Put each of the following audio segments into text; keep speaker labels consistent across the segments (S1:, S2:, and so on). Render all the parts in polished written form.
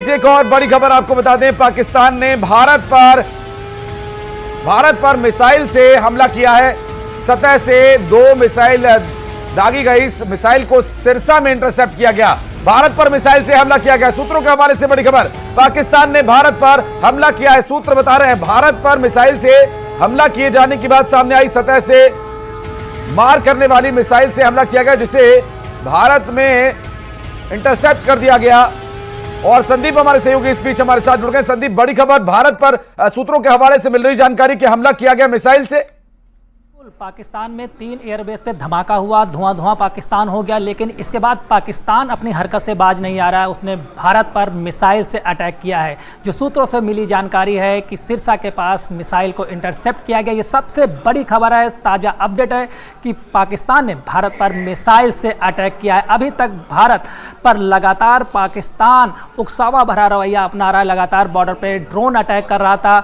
S1: बीच एक और बड़ी खबर आपको बता दें, पाकिस्तान ने भारत पर मिसाइल से हमला किया है। सतह से 2 मिसाइल दागी गई। इस मिसाइल को सिरसा में इंटरसेप्ट किया गया। भारत पर मिसाइल से हमला किया गया। सूत्रों के हवाले से बड़ी खबर, पाकिस्तान ने भारत पर हमला किया है। सूत्र बता रहे हैं भारत पर मिसाइल से हमला किए जाने की बात सामने आई। सतह से मार करने वाली मिसाइल से हमला किया गया, जिसे भारत में इंटरसेप्ट कर दिया गया। और संदीप हमारे सहयोगी इस बीच हमारे साथ जुड़ गए। संदीप, बड़ी खबर भारत पर सूत्रों के हवाले से मिल रही जानकारी कि हमला किया गया मिसाइल से।
S2: पाकिस्तान में 3 एयरबेस पे धमाका हुआ, धुआं पाकिस्तान हो गया, लेकिन इसके बाद पाकिस्तान अपनी हरकत से बाज नहीं आ रहा है। उसने भारत पर मिसाइल से अटैक किया है। जो सूत्रों से मिली जानकारी है कि सिरसा के पास मिसाइल को इंटरसेप्ट किया गया। ये सबसे बड़ी खबर है, ताज़ा अपडेट है कि पाकिस्तान ने भारत पर मिसाइल से अटैक किया है। अभी तक भारत पर लगातार पाकिस्तान उकसावा भरा रवैया अपना रहा है। लगातार बॉर्डर पर ड्रोन अटैक कर रहा था।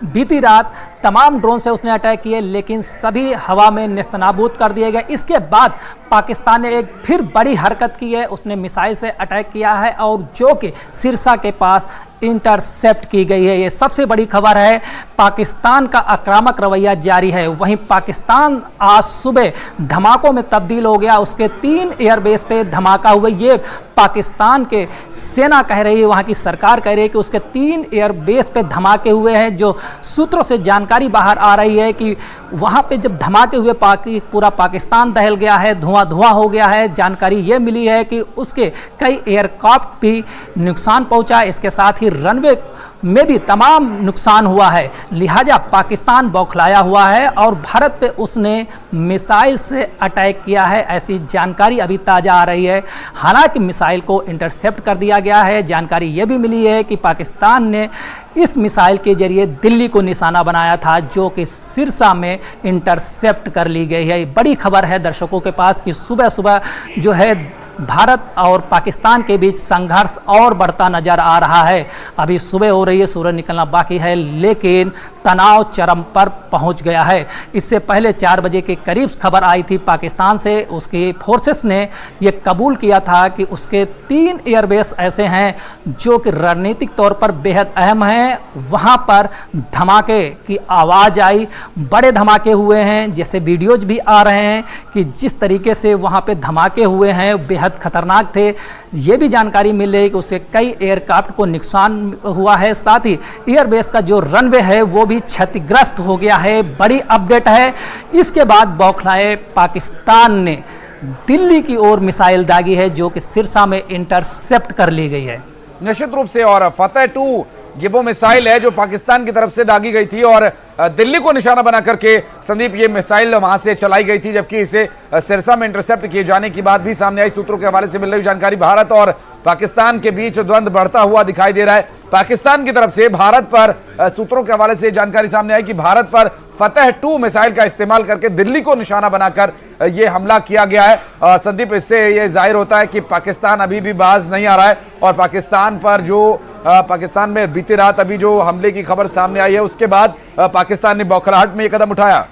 S2: बीती रात तमाम ड्रोन से उसने अटैक किए, लेकिन सभी हवा में नेस्तनाबूद कर दिए गए। इसके बाद पाकिस्तान ने एक फिर बड़ी हरकत की है। उसने मिसाइल से अटैक किया है और जो कि सिरसा के पास इंटरसेप्ट की गई है। ये सबसे बड़ी खबर है। पाकिस्तान का आक्रामक रवैया जारी है। वहीं पाकिस्तान आज सुबह धमाकों में तब्दील हो गया। उसके 3 एयरबेस पे धमाका हुआ। ये पाकिस्तान के सेना कह रही है, वहाँ की सरकार कह रही है कि उसके 3 एयरबेस पे धमाके हुए हैं। जो सूत्रों से जानकारी बाहर आ रही है कि वहाँ पे जब धमाके हुए पूरा पाकिस्तान दहल गया है, धुआं हो गया है। जानकारी ये मिली है कि उसके कई एयरक्राफ्ट भी नुकसान पहुँचा। इसके साथ ही रनवे में भी तमाम नुकसान हुआ है। लिहाजा पाकिस्तान बौखलाया हुआ है और भारत पे उसने मिसाइल से अटैक किया है, ऐसी जानकारी अभी ताज़ा आ रही है। हालांकि मिसाइल को इंटरसेप्ट कर दिया गया है। जानकारी ये भी मिली है कि पाकिस्तान ने इस मिसाइल के जरिए दिल्ली को निशाना बनाया था, जो कि सिरसा में इंटरसेप्ट कर ली गई है। बड़ी खबर है दर्शकों के पास कि सुबह सुबह जो है भारत और पाकिस्तान के बीच संघर्ष और बढ़ता नजर आ रहा है। अभी सुबह हो रही है, सूरज निकलना बाकी है, लेकिन तनाव चरम पर पहुंच गया है। इससे पहले 4 बजे के करीब खबर आई थी पाकिस्तान से। उसकी फोर्सेस ने यह कबूल किया था कि उसके 3 एयरबेस ऐसे हैं जो कि रणनीतिक तौर पर बेहद अहम हैं। वहां पर धमाके की आवाज़ आई, बड़े धमाके हुए हैं। जैसे वीडियोज भी आ रहे हैं कि जिस तरीके से वहां पे धमाके हुए हैं बेहद खतरनाक थे। ये भी जानकारी मिल रही है कि उससे कई एयरक्राफ्ट को नुकसान हुआ है। साथ ही एयरबेस का जो रनवे है वो भी क्षतिग्रस्त हो गया है। बड़ी अपडेट है। इसके बाद बौखलाए पाकिस्तान ने दिल्ली की ओर मिसाइल दागी है, जो कि सिरसा में इंटरसेप्ट कर ली गई है।
S1: निश्चित रूप से। और फतेह-2 ये वो मिसाइल है जो पाकिस्तान की तरफ से दागी गई थी और दिल्ली को निशाना बना करके संदीप ये मिसाइल वहां से चलाई गई थी, जबकि इसे सिरसा में इंटरसेप्ट किए जाने की बात भी सामने आई। सूत्रों के हवाले से मिल रही जानकारी, भारत और पाकिस्तान के बीच द्वंद्व बढ़ता हुआ दिखाई दे रहा है। पाकिस्तान की तरफ से भारत पर सूत्रों के हवाले से जानकारी सामने आई कि भारत पर फतेह-2 मिसाइल का इस्तेमाल करके दिल्ली को निशाना बनाकर ये हमला किया गया है। संदीप, इससे ये जाहिर होता है कि पाकिस्तान अभी भी बाज नहीं आ रहा है और पाकिस्तान पर जो पाकिस्तान में बीती रात अभी जो हमले की खबर सामने आई है, उसके बाद पाकिस्तान ने बौखलाहट में ये कदम उठाया।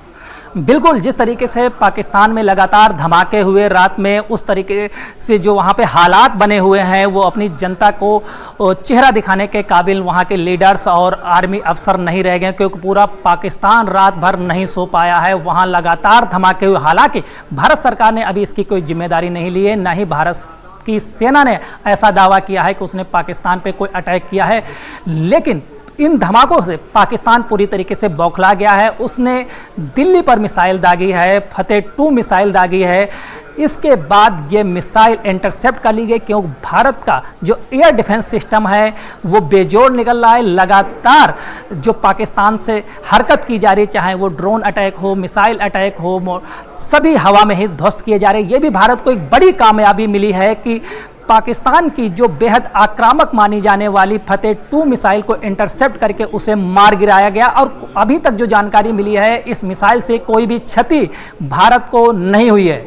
S2: बिल्कुल, जिस तरीके से पाकिस्तान में लगातार धमाके हुए रात में, उस तरीके से जो वहाँ पे हालात बने हुए हैं वो अपनी जनता को चेहरा दिखाने के काबिल वहाँ के लीडर्स और आर्मी अफसर नहीं रह गए, क्योंकि पूरा पाकिस्तान रात भर नहीं सो पाया है। वहाँ लगातार धमाके हुए। हालांकि भारत सरकार ने अभी इसकी कोई जिम्मेदारी नहीं ली है, ना ही भारत की सेना ने ऐसा दावा किया है कि उसने पाकिस्तान पे कोई अटैक किया है। लेकिन इन धमाकों से पाकिस्तान पूरी तरीके से बौखला गया है। उसने दिल्ली पर मिसाइल दागी है, फतेह-2 मिसाइल दागी है। इसके बाद ये मिसाइल इंटरसेप्ट कर ली गई, क्योंकि भारत का जो एयर डिफेंस सिस्टम है वो बेजोड़ निकल रहा है। लगातार जो पाकिस्तान से हरकत की जा रही है, चाहे वो ड्रोन अटैक हो, मिसाइल अटैक हो, सभी हवा में ही ध्वस्त किए जा रहे हैं। ये भी भारत को एक बड़ी कामयाबी मिली है कि पाकिस्तान की जो बेहद आक्रामक मानी जाने वाली फतेह-2 मिसाइल को इंटरसेप्ट करके उसे मार गिराया गया। और अभी तक जो जानकारी मिली है, इस मिसाइल से कोई भी क्षति भारत को नहीं हुई है।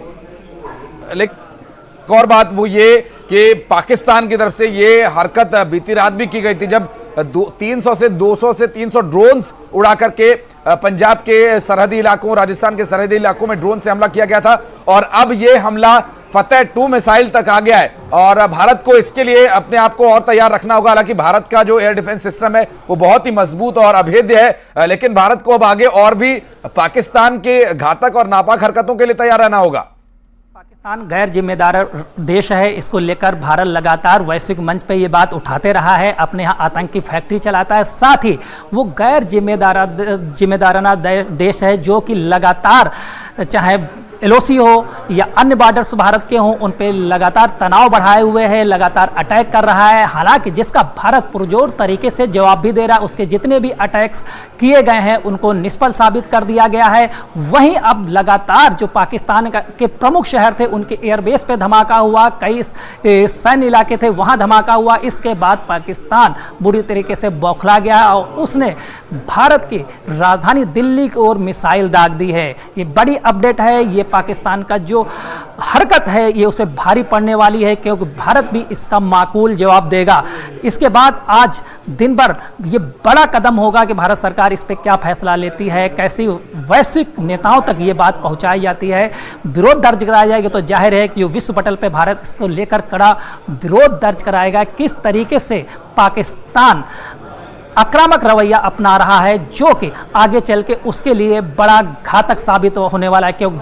S1: लेकिन और बात वो ये कि पाकिस्तान की तरफ से ये हरकत बीती रात भी की गई थी, जब 300 से 200 से 300 ड्रोन्स उड़ा करके पंजाब के सरहदी इलाकों, राजस्थान के सरहदी इलाकों में ड्रोन से हमला किया गया था और अब ये हमला फतेह 2 मिसाइल तक आ गया है और भारत को इसके लिए अपने आप को और तैयार रखना होगा। हालांकि भारत का जो एयर डिफेंस सिस्टम है वो बहुत ही मजबूत और अभेद्य है, लेकिन भारत को अब आगे और भी पाकिस्तान के घातक और नापाक हरकतों के लिए तैयार रहना होगा।
S2: पाकिस्तान गैर जिम्मेदार देश है, इसको लेकर भारत लगातार वैश्विक मंच पे ये बात उठाते रहा है, अपने यहाँ आतंकी फैक्ट्री चलाता है, साथ ही वो गैर जिम्मेदाराना देश है जो कि लगातार चाहे LOC हो या अन्य बॉर्डर्स भारत के हों उन पे लगातार तनाव बढ़ाए हुए है, लगातार अटैक कर रहा है। हालांकि जिसका भारत पुरजोर तरीके से जवाब भी दे रहा है, उसके जितने भी अटैक्स किए गए हैं उनको निष्फल साबित कर दिया गया है। वहीं अब लगातार जो पाकिस्तान के प्रमुख शहर थे उनके एयरबेस पे धमाका हुआ, कई सैन्य इलाके थे वहां धमाका हुआ। इसके बाद पाकिस्तान बुरी तरीके से बौखला गया और उसने भारत की राजधानी दिल्ली की ओर मिसाइल दाग दी है। ये बड़ी अपडेट है, ये पाकिस्तान का जो हरकत है ये उसे भारी पड़ने वाली है क्योंकि भारत भी इसका माकूल जवाब देगा। इसके बाद आज दिन भर ये बड़ा कदम होगा कि भारत सरकार इस पे क्या फैसला लेती है, कैसी वैश्विक नेताओं तक ये बात पहुंचाई जाती है। विरोध दर्ज कराया जाएगा तो जाहिर है कि जो विश्व पटल पे भारत इसको लेकर कड़ा विरोध दर्ज कराएगा। किस तरीके से पाकिस्तान आक्रामक रवैया अपना रहा है जो कि आगे चल के उसके लिए बड़ा घातक साबित होने वाला है क्योंकि